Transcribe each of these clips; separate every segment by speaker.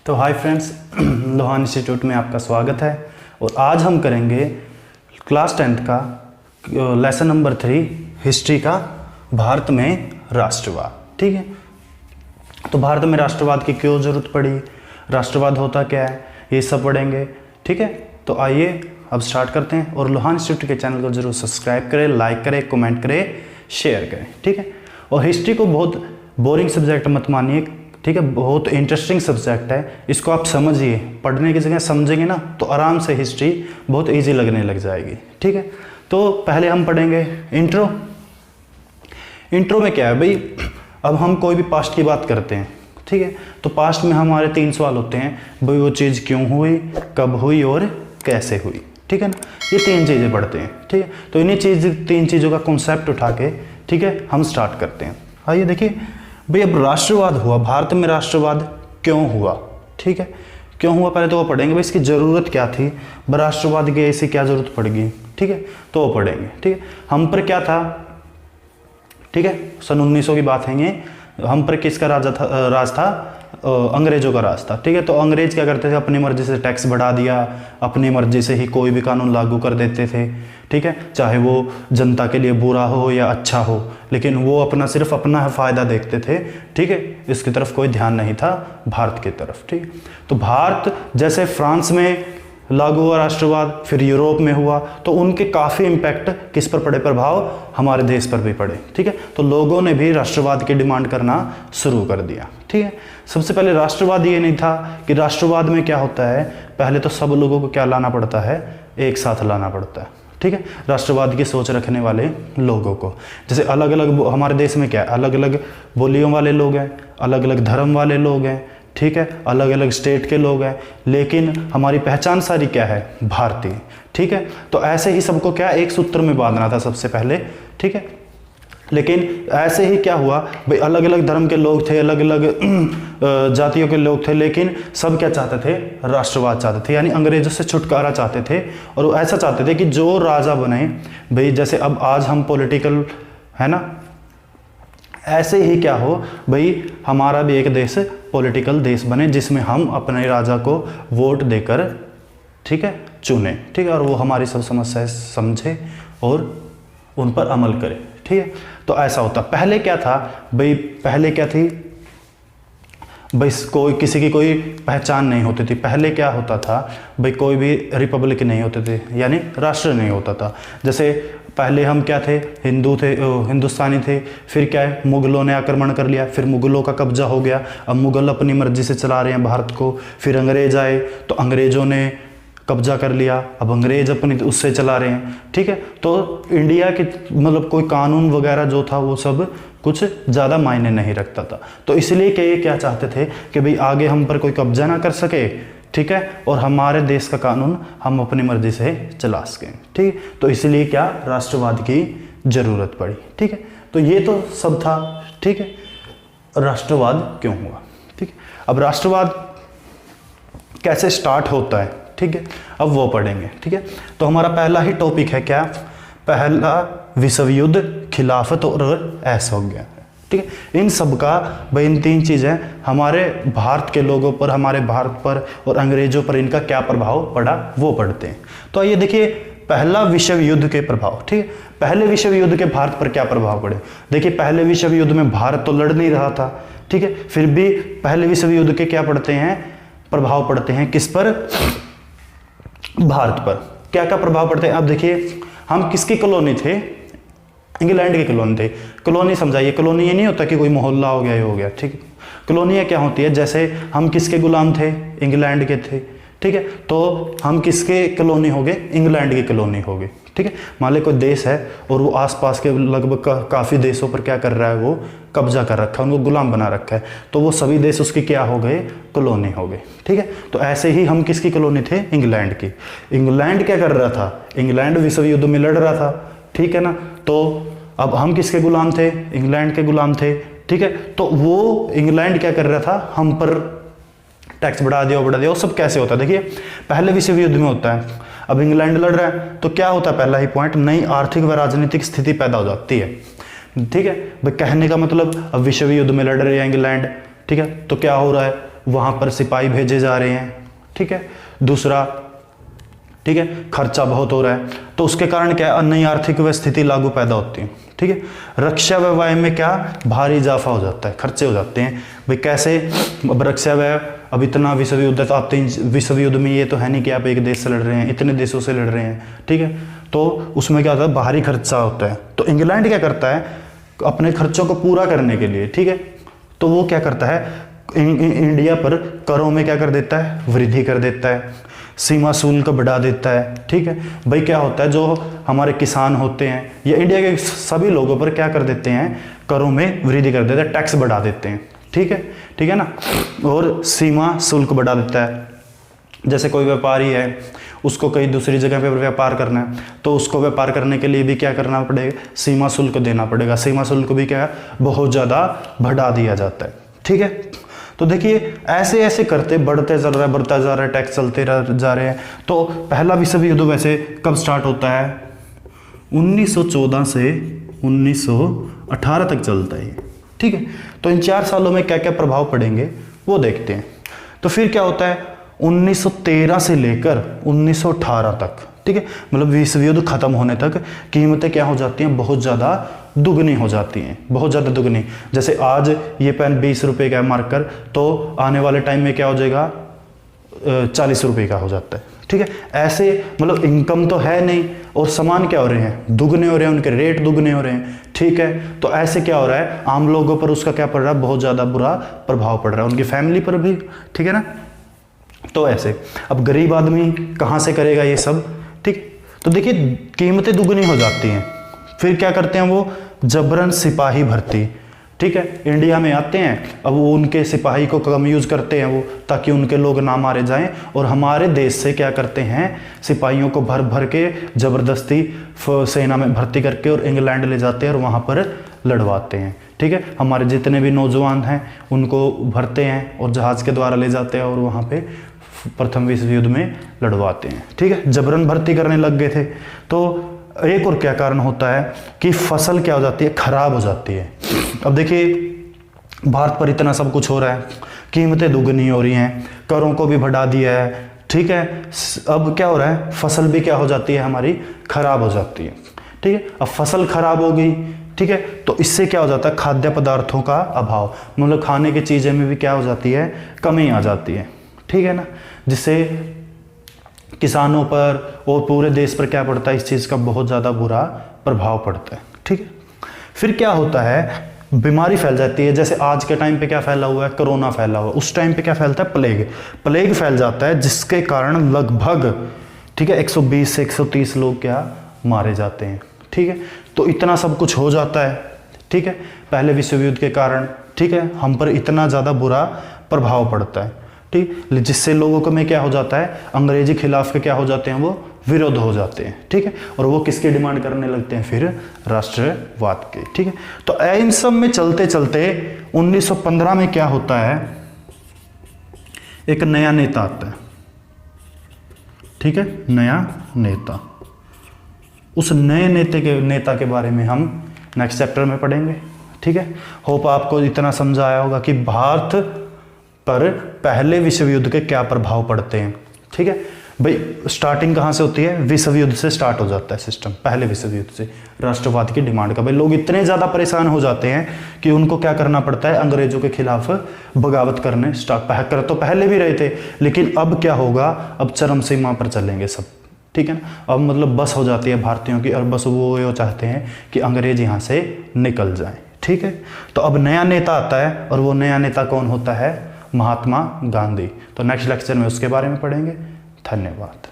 Speaker 1: तो hi friends, Lohan institute में आपका स्वागत है। और आज हम करेंगे क्लास 10th का लेसन नंबर 3 हिस्ट्री का भारत में राष्ट्रवाद। ठीक है, तो भारत में राष्ट्रवाद की क्यों ज़रूरत पड़ी, राष्ट्रवाद होता क्या है, ये सब पढ़ेंगे। ठीक है, तो आइए अब स्टार्ट करते हैं। और लोहान इंस्टीट्यूट के चैनल को जरूर सब्सक्राइब करें, लाइक करें, कमेंट करें, शेयर करें। ठीक है, और हिस्ट्री को बहुत बोरिंग सब्जेक्ट मत मानिए। ठीक है, बहुत इंटरेस्टिंग सब्जेक्ट है, इसको आप समझिए, पढ़ने की जगह समझेंगे ना तो आराम से हिस्ट्री बहुत इजी लगने लग जाएगी। ठीक है, तो पहले हम पढ़ेंगे इंट्रो। इंट्रो में क्या है भाई, अब हम कोई भी पास्ट की बात करते हैं। ठीक है, तो पास्ट में हमारे 3 सवाल होते हैं भाई, वो चीज़ क्यों हुई, कब हुई और कैसे हुई। ठीक है ना, ये 3 चीज़ें पढ़ते हैं। ठीक है, तो इन्हीं 3 चीज़ों का कॉन्सेप्ट उठा के ठीक है हम स्टार्ट करते हैं। आइए देखिए भाई, अब राष्ट्रवाद हुआ, भारत में राष्ट्रवाद क्यों हुआ। ठीक है, क्यों हुआ पहले तो वो पढ़ेंगे भाई, इसकी ज़रूरत क्या थी, राष्ट्रवाद की ऐसी क्या ज़रूरत पड़ गई। ठीक है, तो वो पढ़ेंगे। ठीक है, हम पर क्या था, ठीक है सन 1900 की बात है ये, हम पर किसका राज था, अंग्रेजों का राज था। ठीक है, तो अंग्रेज क्या करते थे, अपनी मर्जी से टैक्स बढ़ा दिया, अपनी मर्जी से ही कोई भी कानून लागू कर देते थे। ठीक है, चाहे वो जनता के लिए बुरा हो या अच्छा हो, लेकिन वो सिर्फ अपना फ़ायदा देखते थे। ठीक है, इसकी तरफ कोई ध्यान नहीं था भारत की तरफ। ठीक है, तो भारत जैसे फ्रांस में लागू हुआ राष्ट्रवाद, फिर यूरोप में हुआ, तो उनके काफ़ी इम्पैक्ट किस पर पड़े, प्रभाव हमारे देश पर भी पड़े। ठीक है, तो लोगों ने भी राष्ट्रवाद की डिमांड करना शुरू कर दिया। ठीक है, सबसे पहले राष्ट्रवाद ये नहीं था कि राष्ट्रवाद में क्या होता है, पहले तो सब लोगों को क्या लाना पड़ता है, एक साथ लाना पड़ता है। ठीक है, राष्ट्रवाद की सोच रखने वाले लोगों को, जैसे अलग अलग हमारे देश में क्या है, अलग अलग बोलियों वाले लोग हैं, अलग अलग धर्म वाले लोग हैं। ठीक है, अलग अलग स्टेट के लोग हैं, लेकिन हमारी पहचान सारी क्या है, भारतीय। ठीक है, तो ऐसे ही सबको क्या एक सूत्र में बांधना था सबसे पहले। ठीक है, लेकिन ऐसे ही क्या हुआ भाई, अलग अलग धर्म के लोग थे, अलग अलग जातियों के लोग थे, लेकिन सब क्या चाहते थे, राष्ट्रवाद चाहते थे, यानी अंग्रेजों से छुटकारा चाहते थे। और वो ऐसा चाहते थे कि जो राजा बने भाई, जैसे अब आज हम पॉलिटिकल है ना, ऐसे ही क्या हो भाई, हमारा भी एक देश पॉलिटिकल देश बने, जिसमें हम अपने राजा को वोट देकर ठीक है चुने। ठीक है, और वो हमारी सब समस्याएं समझे और उन पर अमल करे। ठीक है, तो ऐसा होता। पहले क्या था भाई, पहले क्या थी भाई, किसी की कोई पहचान नहीं होती थी। पहले क्या होता था भाई, कोई भी रिपब्लिक नहीं होते थे, यानी राष्ट्र नहीं होता था। जैसे पहले हम क्या थे, हिंदू थे, हिंदुस्तानी थे, फिर क्या है, मुगलों ने आक्रमण कर लिया, फिर मुगलों का कब्जा हो गया, अब मुगल अपनी मर्जी से चला रहे हैं भारत को। फिर अंग्रेज आए तो अंग्रेज़ों ने कब्जा कर लिया, अब अंग्रेज अपनी उससे चला रहे हैं। ठीक है, तो इंडिया के मतलब कोई कानून वगैरह जो था वो सब कुछ ज़्यादा मायने नहीं रखता था। तो इसलिए कि ये क्या चाहते थे कि भाई आगे हम पर कोई कब्जा ना कर सके। ठीक है, और हमारे देश का कानून हम अपनी मर्जी से चला सकें। ठीक है, तो इसलिए क्या राष्ट्रवाद की ज़रूरत पड़ी। ठीक है, तो ये तो सब था। ठीक है, राष्ट्रवाद क्यों हुआ। ठीक है, अब राष्ट्रवाद कैसे स्टार्ट होता है, ठीक है, अब वो पढ़ेंगे। ठीक है, तो हमारा पहला ही टॉपिक है क्या, पहला विश्व युद्ध, खिलाफत और असहयोग। ठीक है, इन सब का भाई, इन 3 चीज़ें हमारे भारत के लोगों पर, हमारे भारत पर और अंग्रेजों पर इनका क्या प्रभाव पड़ा वो पढ़ते हैं। तो आइए देखिए, पहला विश्व युद्ध के प्रभाव। ठीक है, पहले विश्व युद्ध के भारत पर क्या प्रभाव पड़े। देखिए, पहले विश्व युद्ध में भारत तो लड़ नहीं रहा था। ठीक है, फिर भी पहले विश्व युद्ध के क्या पड़ते हैं, प्रभाव पड़ते हैं किस पर, भारत पर। क्या क्या प्रभाव पड़ते हैं, अब देखिए, हम किसकी कॉलोनी थे, इंग्लैंड की कॉलोनी थे। कॉलोनी समझाइए, कॉलोनी ये नहीं होता कि कोई मोहल्ला हो गया, ये हो गया। ठीक है, कॉलोनियाँ क्या होती है, जैसे हम किसके गुलाम थे, इंग्लैंड के थे। ठीक है, तो हम किसके कॉलोनी हो गए, इंग्लैंड की कॉलोनी हो गई। ठीक है, मान लो कोई देश है और वो आसपास के लगभग काफ़ी देशों पर क्या कर रहा है, वो कब्जा कर रखा है, उनको गुलाम बना रखा है, तो वो सभी देश उसकी क्या हो गए, कॉलोनी हो गए। ठीक है, तो ऐसे ही हम किसकी कॉलोनी थे, इंग्लैंड की। इंग्लैंड क्या कर रहा था, इंग्लैंड विश्व युद्ध में लड़ रहा था। ठीक है ना, तो अब हम किसके गुलाम थे, इंग्लैंड के गुलाम थे। ठीक है, तो वो इंग्लैंड क्या कर रहा था, हम पर टैक्स बढ़ा दिया, वो सब कैसे होता है। देखिए, पहले विश्व युद्ध में होता है, अब इंग्लैंड लड़ रहा है तो क्या होता है, पहला ही पॉइंट, नई आर्थिक व राजनीतिक स्थिति पैदा हो जाती है। ठीक है भाई, कहने का मतलब अब विश्व युद्ध में लड़ रहे हैं इंग्लैंड। ठीक है, तो क्या हो रहा है वहाँ पर सिपाही भेजे जा रहे हैं, ठीक है। दूसरा, ठीक है, खर्चा बहुत हो रहा है, तो उसके कारण क्या है, नई आर्थिक स्थिति लागू पैदा होती है, ठीक है। रक्षा व्यय में क्या भारी इजाफा हो जाता है, खर्चे हो जाते हैं। भाई कैसे, अब रक्षा व्यय, अब इतना विश्व युद्ध आते हैं, विश्व युद्ध में ये तो है नहीं कि आप एक देश से लड़ रहे हैं, इतने देशों से लड़ रहे हैं, ठीक है। तो उसमें क्या होता है, बाहरी खर्चा होता है। तो इंग्लैंड क्या करता है, अपने खर्चों को पूरा करने के लिए, ठीक है, तो वो क्या करता है, इंडिया पर करों में क्या कर देता है, वृद्धि कर देता है, सीमा शुल्क बढ़ा देता है, ठीक है। भाई क्या होता है, जो हमारे किसान होते हैं या इंडिया के सभी लोगों पर क्या कर देते हैं, करों में वृद्धि कर देते हैं, टैक्स बढ़ा देते हैं, ठीक है ना। और सीमा शुल्क बढ़ा देता है। जैसे कोई व्यापारी है, उसको कहीं दूसरी जगह पे व्यापार करना है, तो उसको व्यापार करने के लिए भी क्या करना पड़ेगा, सीमा शुल्क देना पड़ेगा। सीमा शुल्क भी क्या बहुत ज़्यादा बढ़ा दिया जाता है, ठीक है। तो देखिए ऐसे ऐसे करते बढ़ता जा रहा है, टैक्स चलते जा रहे हैं। तो पहला विश्व युद्ध वैसे कब स्टार्ट होता है, 1914 से 1918 तक चलता है, ठीक है। तो इन 4 सालों में क्या क्या प्रभाव पड़ेंगे वो देखते हैं। तो फिर क्या होता है, 1913 से लेकर 1918 तक, ठीक है, मतलब विश्व युद्ध खत्म होने तक कीमतें क्या हो जाती हैं, बहुत ज़्यादा दुगनी हो जाती हैं, बहुत ज़्यादा दुगनी। जैसे आज ये पेन 20 रुपये का है मार्कर, तो आने वाले टाइम में क्या हो जाएगा, 40 रुपये का हो जाता है, ठीक है। ऐसे मतलब इनकम तो है नहीं और सामान क्या हो रहे हैं, दुगने हो रहे हैं, उनके रेट दुगने हो रहे हैं, ठीक है। तो ऐसे क्या हो रहा है, आम लोगों पर उसका क्या पड़ रहा है, बहुत ज़्यादा बुरा प्रभाव पड़ रहा है, उनकी फैमिली पर भी, ठीक है ना। तो ऐसे अब गरीब आदमी कहाँ से करेगा ये सब, ठीक। तो देखिए कीमतें दुगनी हो जाती हैं, फिर क्या करते हैं वो, जबरन सिपाही भर्ती, ठीक है, इंडिया में आते हैं। अब वो उनके सिपाही को कम यूज़ करते हैं वो, ताकि उनके लोग ना मारे जाएं, और हमारे देश से क्या करते हैं, सिपाहियों को भर भर के ज़बरदस्ती सेना में भर्ती करके और इंग्लैंड ले जाते हैं और वहाँ पर लड़वाते हैं, ठीक है। हमारे जितने भी नौजवान हैं उनको भरते हैं और जहाज़ के द्वारा ले जाते हैं और वहाँ पे प्रथम विश्व युद्ध में लड़वाते हैं, ठीक है। जबरन भर्ती करने लग गए थे। तो एक और क्या कारण होता है कि फसल क्या हो जाती है, खराब हो जाती है। अब देखिए भारत पर इतना सब कुछ हो रहा है, कीमतें दुगनी हो रही हैं, करों को भी बढ़ा दिया है, ठीक है। अब क्या हो रहा है, फसल भी क्या हो जाती है हमारी, खराब हो जाती है, ठीक है। अब फसल खराब हो गई, ठीक है, तो इससे क्या हो जाता है, खाद्य पदार्थों का अभाव, मतलब खाने की चीज़ें में भी क्या हो जाती है, कमी आ जाती है, ठीक है ना। जिससे किसानों पर और पूरे देश पर क्या पड़ता है, इस चीज़ का बहुत ज़्यादा बुरा प्रभाव पड़ता है, ठीक है। फिर क्या होता है, बीमारी फैल जाती है। जैसे आज के टाइम पे क्या फैला हुआ है, कोरोना फैला हुआ है। उस टाइम पे क्या फैलता है, प्लेग फैल जाता है, जिसके कारण लगभग, ठीक है, 120 से 130 लोग क्या मारे जाते हैं, ठीक है। तो इतना सब कुछ हो जाता है, ठीक है, पहले विश्व युद्ध के कारण, ठीक है, हम पर इतना ज़्यादा बुरा प्रभाव पड़ता है, ठीक। जिससे लोगों को में क्या हो जाता है, अंग्रेजी खिलाफ के क्या हो जाते हैं, वो विरोध हो जाते हैं, ठीक है। और वो किसकी डिमांड करने लगते हैं, फिर राष्ट्रवाद के, ठीक है। तो इन सब में चलते चलते 1915 में क्या होता है, एक नया नेता आता है, ठीक है, नया नेता। उस नए नेता के बारे में हम नेक्स्ट चैप्टर में पढ़ेंगे, ठीक है। होप आपको इतना समझ आया होगा कि भारत पर पहले विश्व युद्ध के क्या प्रभाव पड़ते हैं, ठीक है। भाई स्टार्टिंग कहाँ से होती है, विश्व युद्ध से स्टार्ट हो जाता है सिस्टम, पहले विश्व युद्ध से, राष्ट्रवाद की डिमांड का। भाई लोग इतने ज़्यादा परेशान हो जाते हैं कि उनको क्या करना पड़ता है, अंग्रेजों के खिलाफ बगावत करने स्टार्ट कर तो पहले भी रहे थे, लेकिन अब क्या होगा, अब चरम सीमा पर चलेंगे सब, ठीक है ना। अब मतलब बस हो जाती है भारतीयों की, और बस वो चाहते हैं कि अंग्रेज यहाँ से निकल जाएं, ठीक है। तो अब नया नेता आता है, और वो नया नेता कौन होता है, महात्मा गांधी। तो नेक्स्ट लेक्चर में उसके बारे में पढ़ेंगे। धन्यवाद।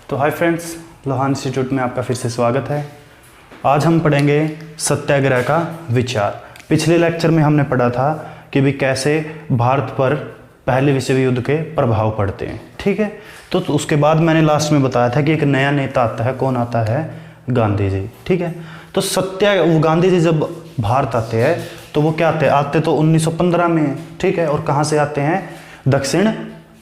Speaker 1: तो हाय फ्रेंड्स, लोहान इंस्टीट्यूट में आपका फिर से स्वागत है। आज हम पढ़ेंगे सत्याग्रह का विचार। पिछले लेक्चर में हमने पढ़ा था कि भी कैसे भारत पर पहले विश्व युद्ध के प्रभाव पड़ते हैं, ठीक है। तो उसके बाद मैंने लास्ट में बताया था कि एक नया नेता आता है, कौन आता है, गांधी जी, ठीक है। तो वो गांधी जी जब भारत आते हैं तो वो क्या आते तो 1915 में, ठीक है। और कहाँ से आते हैं, दक्षिण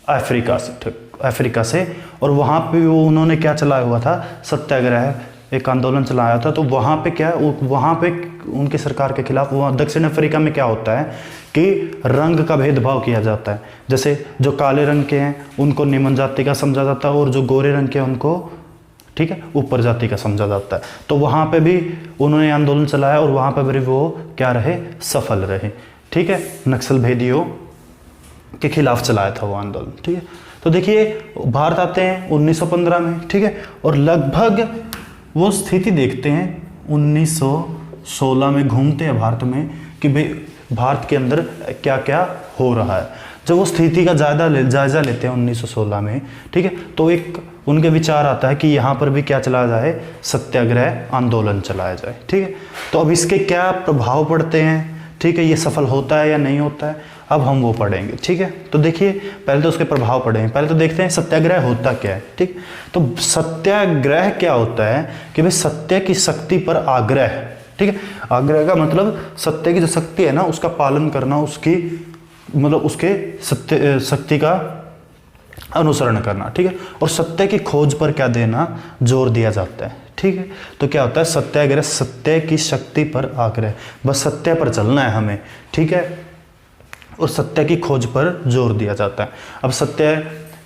Speaker 1: अफ्रीका से, अफ्रीका से, और वहाँ पे वो उन्होंने क्या चलाया हुआ था, सत्याग्रह, एक आंदोलन चलाया था। तो वहाँ पे क्या, वहाँ पे उनकी सरकार के खिलाफ, वहाँ दक्षिण अफ्रीका में क्या होता है कि रंग का भेदभाव किया जाता है। जैसे जो काले रंग के हैं उनको निम्न जाति का समझा जाता है, और जो गोरे रंग के हैं उनको, ठीक है, ऊपर जाति का समझा जाता है। तो वहाँ पे भी उन्होंने आंदोलन चलाया, और वहाँ पे भी वो क्या रहे, सफल रहे। ठीक है, नक्सल भेदियों के खिलाफ चलाया था वो आंदोलन। ठीक है, तो देखिए भारत आते हैं 1915 में। ठीक है, और लगभग वो स्थिति देखते हैं 1916 में, घूमते हैं भारत में कि भाई भारत के अंदर क्या क्या हो रहा है। जब वो स्थिति का जायजा लेते हैं 1916 में, ठीक है, तो एक उनके विचार आता है कि यहाँ पर भी क्या चलाया जाए, सत्याग्रह आंदोलन चलाया जाए। ठीक है, तो अब इसके क्या प्रभाव पड़ते हैं, ठीक है, ये सफल होता है या नहीं होता है, अब हम वो पढ़ेंगे। ठीक है, तो देखिए पहले तो उसके प्रभाव पढ़ेंगे, पहले तो देखते हैं सत्याग्रह होता क्या है। ठीक, तो सत्याग्रह क्या होता है कि भाई सत्य की शक्ति पर आग्रह। ठीक है, आग्रह का मतलब सत्य की जो शक्ति है ना उसका पालन करना, उसकी मतलब उसके सत्य शक्ति का अनुसरण करना। ठीक है, और सत्य की खोज पर क्या देना, जोर दिया जाता है। ठीक है, तो क्या होता है सत्याग्रह, सत्य की शक्ति पर आग्रह, बस सत्य पर चलना है हमें। ठीक है, और सत्य की खोज पर जोर दिया जाता है। अब सत्य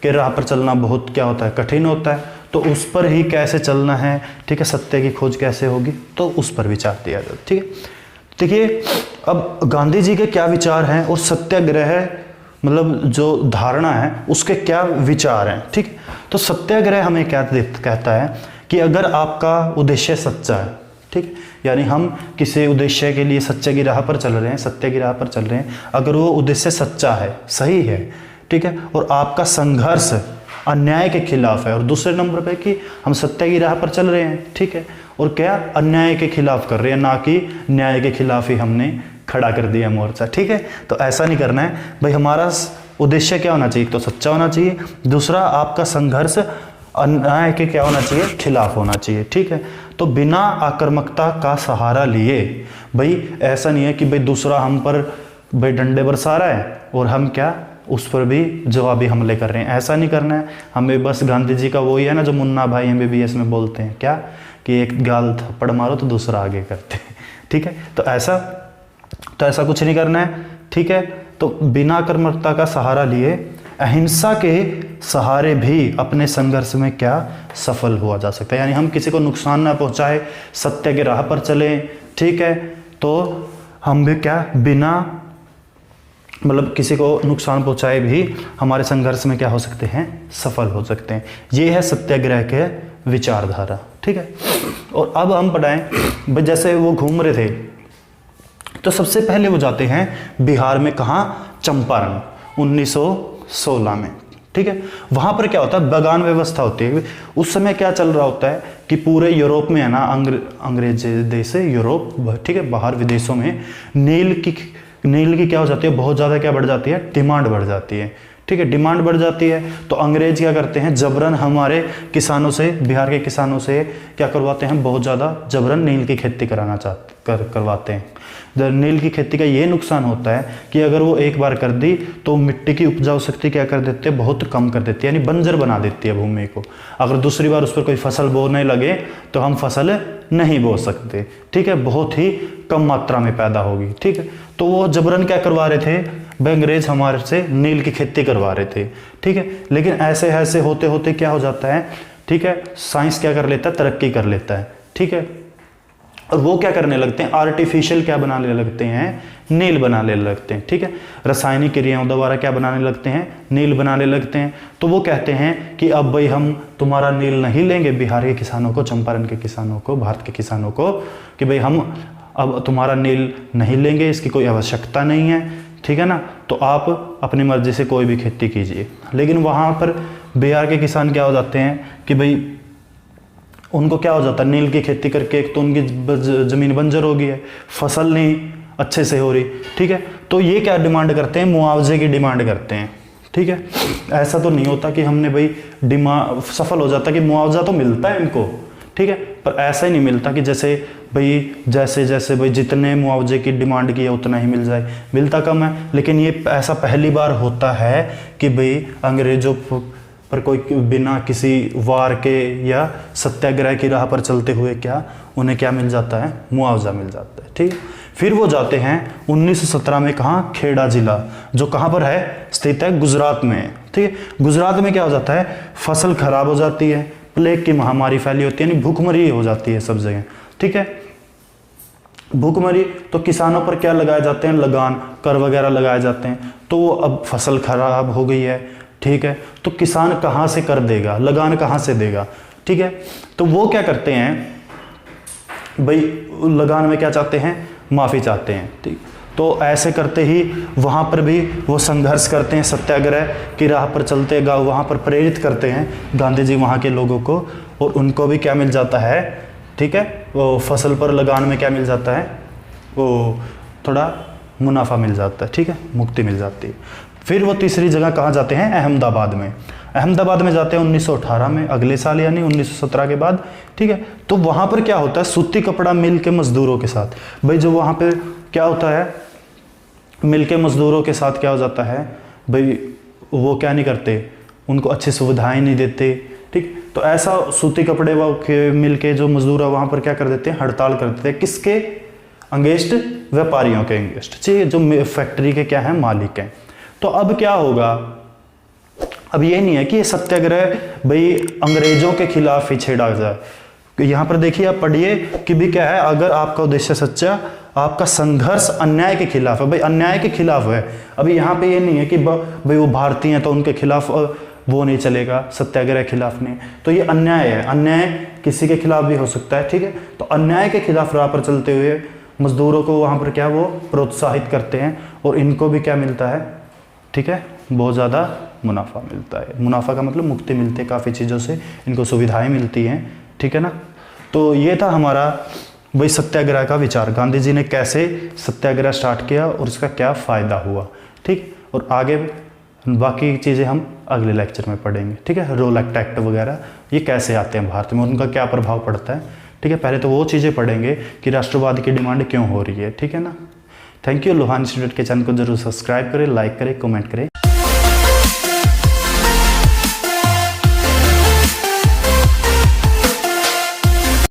Speaker 1: के राह पर चलना बहुत क्या होता है, कठिन होता है, तो उस पर ही कैसे चलना है, ठीक है, सत्य की खोज कैसे होगी, तो उस पर विचार दिया जाता है। ठीक है, देखिए अब गांधी जी के क्या विचार हैं और सत्याग्रह मतलब जो धारणा है उसके क्या विचार हैं। ठीक, तो सत्याग्रह हमें क्या कहता है कि अगर आपका उद्देश्य सच्चा है, ठीक, यानी हम किसी उद्देश्य के लिए सच्चे की राह पर चल रहे हैं, सत्य की राह पर चल रहे हैं, अगर वो उद्देश्य सच्चा है, सही है, ठीक है, और आपका संघर्ष अन्याय के खिलाफ है, और दूसरे नंबर पे कि हम सत्य की राह पर चल रहे हैं, ठीक है, और क्या अन्याय के खिलाफ कर रहे हैं, ना कि न्याय के खिलाफ ही हमने खड़ा कर दिया मोर्चा। ठीक है, तो ऐसा नहीं करना है भाई, हमारा उद्देश्य क्या होना चाहिए, तो सच्चा होना चाहिए, दूसरा आपका संघर्ष अन्याय के क्या होना चाहिए, खिलाफ होना चाहिए। ठीक है, तो बिना आक्रामकता का सहारा लिए, भाई ऐसा नहीं है कि भाई दूसरा हम पर भाई डंडे बरसा रहा है और हम क्या उस पर भी जवाबी हमले कर रहे हैं, ऐसा नहीं करना है हमें। बस गांधी जी का वही है ना जो मुन्ना भाई MBBS में बोलते हैं, क्या कि एक गाल थप्पड़ मारो तो दूसरा आगे करते हैं। ठीक है, तो ऐसा कुछ नहीं करना है। ठीक है, तो बिना आक्रामकता का सहारा लिए अहिंसा के सहारे भी अपने संघर्ष में क्या सफल हुआ जा सकता है, यानी हम किसी को नुकसान ना पहुंचाए, सत्य के राह पर चलें। ठीक है, तो हम भी क्या बिना मतलब किसी को नुकसान पहुंचाए भी हमारे संघर्ष में क्या हो सकते हैं, सफल हो सकते हैं। ये है सत्याग्रह के विचारधारा। ठीक है, और अब हम पढ़ाएं जैसे वो घूम रहे थे तो सबसे पहले वो जाते हैं बिहार में, कहाँ, चंपारण 1916 में। ठीक है, वहां पर क्या होता है, बागान व्यवस्था होती है। उस समय क्या चल रहा होता है कि पूरे यूरोप में है ना, अंग्रेज देश से यूरोप, ठीक है, बाहर विदेशों में नील की क्या हो जाती है, बहुत ज़्यादा क्या बढ़ जाती है, डिमांड बढ़ जाती है। ठीक है, डिमांड बढ़ जाती है तो अंग्रेज क्या करते हैं, जबरन हमारे किसानों से, बिहार के किसानों से क्या करवाते हैं, बहुत ज़्यादा जबरन नील की खेती करवाते हैं। नील की खेती का ये नुकसान होता है कि अगर वो एक बार कर दी तो मिट्टी की उपजाऊ शक्ति क्या कर देते हैं, बहुत कम कर देती है, यानी बंजर बना देती है भूमि को। अगर दूसरी बार उस पर कोई फसल बोने लगे तो हम फसल नहीं बो सकते। ठीक है, बहुत ही कम मात्रा में पैदा होगी। ठीक है, तो वो जबरन क्या करवा रहे थे, अंग्रेज हमारे से नील की खेती करवा रहे थे। ठीक है, लेकिन ऐसे ऐसे होते होते क्या हो जाता है, ठीक है, साइंस क्या कर लेता है, तरक्की कर लेता है। ठीक है, और वो क्या करने लगते हैं, आर्टिफिशियल क्या बनाने लगते हैं, नील बनाने लगते हैं। ठीक है, रासायनिक क्रियाओं द्वारा क्या बनाने लगते हैं, नील बनाने लगते हैं। तो वो कहते हैं कि अब भाई हम तुम्हारा नील नहीं लेंगे, बिहार के किसानों को, चंपारण के किसानों को, भारत के किसानों को, कि भाई हम अब तुम्हारा नील नहीं लेंगे, इसकी कोई आवश्यकता नहीं है। ठीक है ना, तो आप अपनी मर्जी से कोई भी खेती कीजिए। लेकिन वहाँ पर बिहार के किसान क्या हो जाते हैं कि भाई उनको क्या हो जाता है, नील की खेती करके एक तो उनकी ज़मीन बंजर हो गई है, फसल नहीं अच्छे से हो रही। ठीक है, तो ये क्या डिमांड करते हैं, मुआवजे की डिमांड करते हैं। ठीक है, ऐसा तो नहीं होता कि हमने भाई सफल हो जाता कि मुआवजा तो मिलता है इनको। ठीक है, पर ऐसा ही नहीं मिलता कि जैसे जैसे भाई जितने मुआवजे की डिमांड की है उतना ही मिल जाए, मिलता कम है। लेकिन ये ऐसा पहली बार होता है कि भाई अंग्रेजों पर कोई बिना किसी वार के या सत्याग्रह की राह पर चलते हुए क्या उन्हें क्या मिल जाता है, मुआवजा मिल जाता है। ठीक, फिर वो जाते हैं 1917 में कहाँ, खेड़ा जिला, जो कहाँ पर है, स्थित है गुजरात में। ठीक है, गुजरात में क्या हो जाता है, फसल खराब हो जाती है, प्लेग की महामारी फैली होती है, यानी भूखमरी हो जाती है सब जगह। ठीक है, भूखमरी, तो किसानों पर क्या लगाए जाते हैं, लगान, कर वगैरह लगाए जाते हैं। तो अब फसल खराब हो गई है, ठीक है, तो किसान कहाँ से कर देगा, लगान कहाँ से देगा। ठीक है, तो वो क्या करते हैं भाई, लगान में क्या चाहते हैं, माफ़ी चाहते हैं। ठीक, तो ऐसे करते ही वहाँ पर भी वो संघर्ष करते हैं, सत्याग्रह की राह पर चलते वहाँ पर प्रेरित करते हैं गांधी जी वहाँ के लोगों को, और उनको भी क्या मिल जाता है, ठीक है, वो फसल पर लगान में क्या मिल जाता है, वो थोड़ा मुनाफा मिल जाता है। ठीक है, मुक्ति मिल जाती है। फिर वो तीसरी जगह कहाँ जाते हैं, अहमदाबाद में। अहमदाबाद में जाते हैं 1918 में, अगले साल यानी 1917 के बाद। ठीक है, तो वहाँ पर क्या होता है, सूती कपड़ा मिल के मजदूरों के साथ, भाई जो वहाँ पे क्या होता है, मिल के मजदूरों के साथ क्या हो जाता है भाई, वो क्या नहीं करते, उनको अच्छी सुविधाएं नहीं देते। ठीक, तो ऐसा सूती कपड़े के मिल के जो मजदूर है वहाँ पर क्या कर देते हैं, हड़ताल कर देते हैं, किसके अगेंस्ट, व्यापारियों के अगेंस्ट, ठीक है, जो फैक्ट्री के क्या है, मालिक हैं। तो अब क्या होगा, अब ये नहीं है कि ये सत्याग्रह भाई अंग्रेजों के खिलाफ ही छेड़ा जाए। यहाँ पर देखिए, आप पढ़िए कि भी क्या है, अगर आपका उद्देश्य सच्चा, आपका संघर्ष अन्याय के खिलाफ है, भाई अन्याय के खिलाफ है। अभी यहाँ पे ये नहीं है कि भाई वो भारतीय हैं तो उनके खिलाफ वो नहीं चलेगा, सत्याग्रह के खिलाफ नहीं, तो ये अन्याय है, अन्याय किसी के खिलाफ भी हो सकता है। ठीक है, तो अन्याय के खिलाफ राह पर चलते हुए मजदूरों को वहाँ पर क्या वो प्रोत्साहित करते हैं, और इनको भी क्या मिलता है, ठीक है, बहुत ज़्यादा मुनाफा मिलता है। मुनाफा का मतलब मुक्ति मिलती है काफ़ी चीज़ों से, इनको सुविधाएं मिलती हैं। ठीक है ना, तो ये था हमारा भाई सत्याग्रह का विचार, गांधी जी ने कैसे सत्याग्रह स्टार्ट किया और उसका क्या फ़ायदा हुआ। ठीक, और आगे बाकी चीज़ें हम अगले लेक्चर में पढ़ेंगे। ठीक है, रोल एक्ट वगैरह ये कैसे आते हैं भारत में, उनका क्या प्रभाव पड़ता है। ठीक है, पहले तो वो चीज़ें पढ़ेंगे कि राष्ट्रवाद की डिमांड क्यों हो रही है। ठीक है ना, थैंक यू। लोहानी स्टूडेंट के चैनल को जरूर सब्सक्राइब करें, लाइक करें, कमेंट करें।